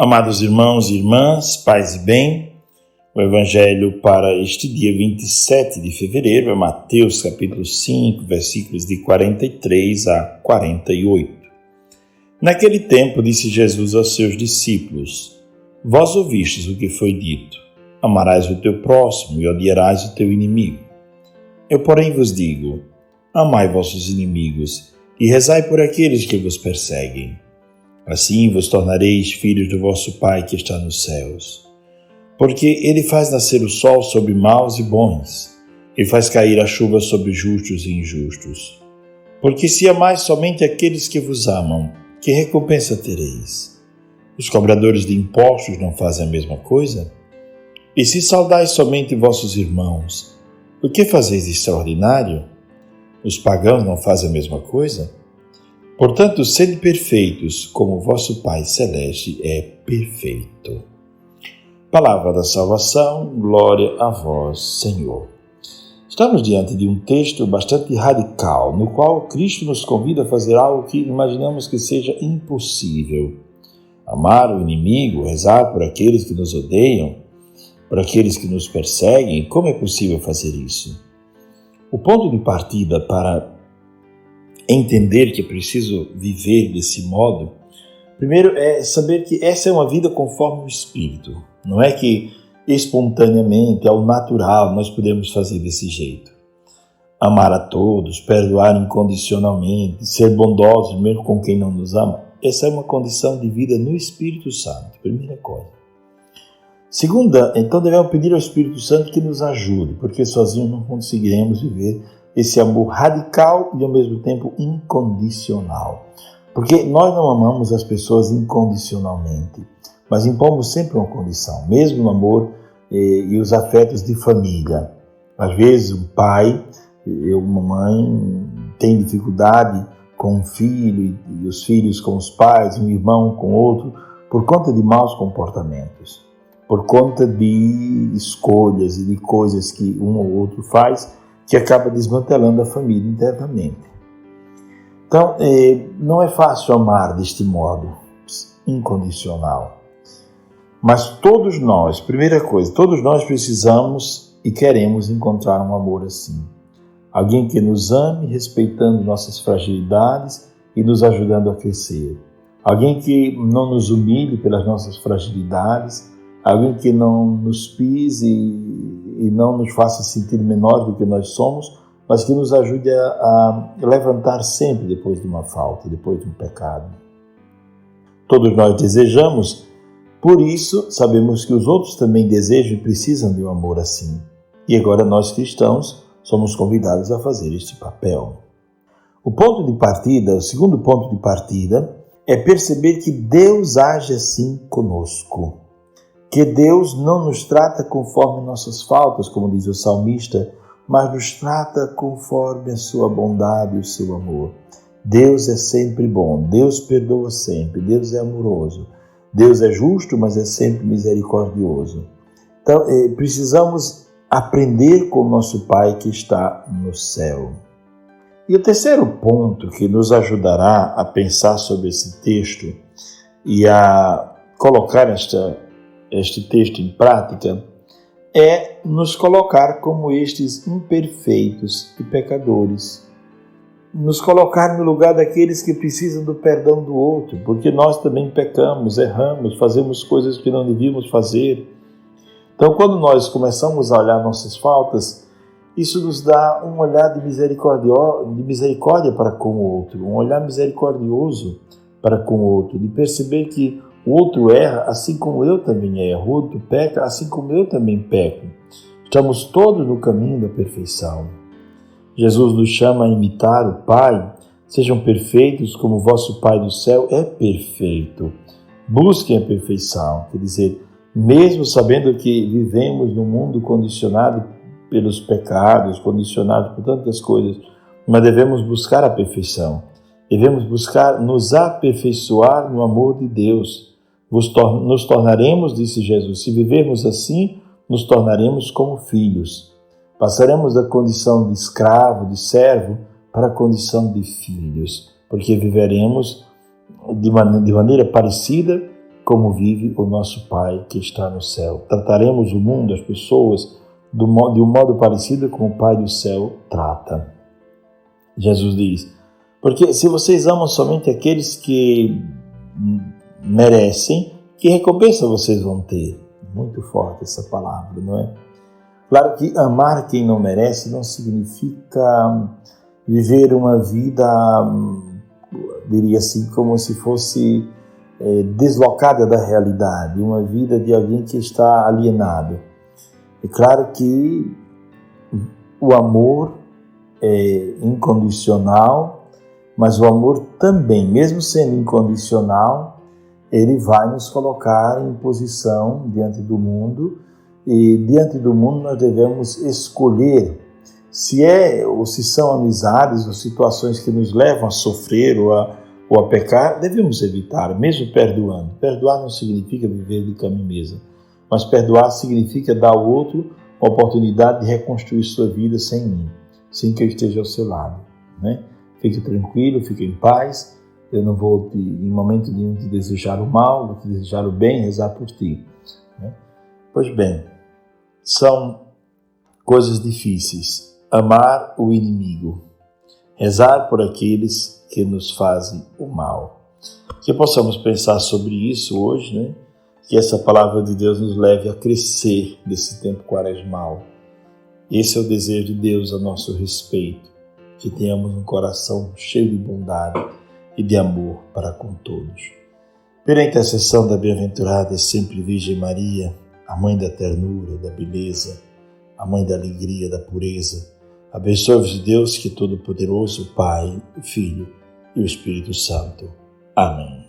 Amados irmãos e irmãs, paz e bem, o Evangelho para este dia 27 de fevereiro é Mateus capítulo 5, versículos de 43 a 48. Naquele tempo disse Jesus aos seus discípulos: Vós ouvistes o que foi dito, amarás o teu próximo e odiarás o teu inimigo. Eu, porém, vos digo, amai vossos inimigos e rezai por aqueles que vos perseguem. Assim vos tornareis filhos do vosso Pai que está nos céus. Porque Ele faz nascer o sol sobre maus e bons, e faz cair a chuva sobre justos e injustos. Porque se amais somente aqueles que vos amam, que recompensa tereis? Os cobradores de impostos não fazem a mesma coisa? E se saudais somente vossos irmãos, o que fazeis de extraordinário? Os pagãos não fazem a mesma coisa? Portanto, sede perfeitos, como vosso Pai Celeste é perfeito. Palavra da salvação, glória a vós, Senhor. Estamos diante de um texto bastante radical, no qual Cristo nos convida a fazer algo que imaginamos que seja impossível. Amar o inimigo, rezar por aqueles que nos odeiam, por aqueles que nos perseguem. Como é possível fazer isso? O ponto de partida para entender que é preciso viver desse modo, primeiro é saber que essa é uma vida conforme o Espírito. Não é que espontaneamente, ao natural, nós podemos fazer desse jeito. Amar a todos, perdoar incondicionalmente, ser bondosos mesmo com quem não nos ama, essa é uma condição de vida no Espírito Santo, primeira coisa. Segunda, então devemos pedir ao Espírito Santo que nos ajude, porque sozinhos não conseguiremos viver esse amor radical e ao mesmo tempo incondicional. Porque nós não amamos as pessoas incondicionalmente, mas impomos sempre uma condição, mesmo no amor e os afetos de família. Às vezes um pai ou uma mãe tem dificuldade com um filho e os filhos com os pais, um irmão com outro, por conta de maus comportamentos, por conta de escolhas e de coisas que um ou outro faz, que acaba desmantelando a família internamente. Então, não é fácil amar deste modo incondicional. Mas todos nós, primeira coisa, todos nós precisamos e queremos encontrar um amor assim. Alguém que nos ame, respeitando nossas fragilidades e nos ajudando a crescer. Alguém que não nos humilhe pelas nossas fragilidades, alguém que não nos pise e não nos faça sentir menor do que nós somos, mas que nos ajude a levantar sempre depois de uma falta, depois de um pecado. Todos nós desejamos, por isso sabemos que os outros também desejam e precisam de um amor assim. E agora nós cristãos somos convidados a fazer este papel. O segundo ponto de partida é perceber que Deus age assim conosco. Que Deus não nos trata conforme nossas faltas, como diz o salmista, mas nos trata conforme a sua bondade e o seu amor. Deus é sempre bom, Deus perdoa sempre, Deus é amoroso. Deus é justo, mas é sempre misericordioso. Então, precisamos aprender com o nosso Pai que está no céu. E o terceiro ponto que nos ajudará a pensar sobre esse texto e a colocar este texto em prática, é nos colocar como estes imperfeitos e pecadores. Nos colocar no lugar daqueles que precisam do perdão do outro, porque nós também pecamos, erramos, fazemos coisas que não devíamos fazer. Então, quando nós começamos a olhar nossas faltas, isso nos dá um olhar de misericórdia para com o outro, um olhar misericordioso para com o outro, de perceber que o outro erra assim como eu também erro, o outro peca assim como eu também peco. Estamos todos no caminho da perfeição. Jesus nos chama a imitar o Pai. Sejam perfeitos como o vosso Pai do céu é perfeito. Busquem a perfeição, quer dizer, mesmo sabendo que vivemos num mundo condicionado pelos pecados, condicionado por tantas coisas, mas devemos buscar a perfeição. Devemos buscar nos aperfeiçoar no amor de Deus. Nos tornaremos, disse Jesus, se vivermos assim, nos tornaremos como filhos. Passaremos da condição de escravo, de servo, para a condição de filhos, porque viveremos de maneira parecida como vive o nosso Pai que está no céu. Trataremos o mundo, as pessoas, de um modo parecido com o Pai do céu trata. Jesus diz, porque se vocês amam somente aqueles que merecem, que recompensa vocês vão ter? Muito forte essa palavra, não é? Claro que amar quem não merece não significa viver uma vida, diria assim, como se fosse deslocada da realidade, uma vida de alguém que está alienado. É claro que o amor é incondicional, mas o amor também, mesmo sendo incondicional, ele vai nos colocar em posição diante do mundo, e diante do mundo nós devemos escolher se são amizades ou situações que nos levam a sofrer ou a pecar, devemos evitar, mesmo perdoando. Perdoar não significa viver de cama-mesa, mas perdoar significa dar ao outro a oportunidade de reconstruir sua vida sem mim, sem que eu esteja ao seu lado, né? Fique tranquilo, fique em paz, eu não vou em momento nenhum te desejar o mal, vou te desejar o bem, rezar por ti, né? Pois bem, são coisas difíceis. Amar o inimigo, rezar por aqueles que nos fazem o mal. Que possamos pensar sobre isso hoje, né? Que essa palavra de Deus nos leve a crescer desse tempo quaresmal. Esse é o desejo de Deus a nosso respeito, que tenhamos um coração cheio de bondade e de amor para com todos. Pela intercessão da bem-aventurada sempre Virgem Maria, a Mãe da ternura, da beleza, a Mãe da alegria, da pureza, abençoe-vos Deus que é Todo-Poderoso, Pai, o Filho e o Espírito Santo. Amém.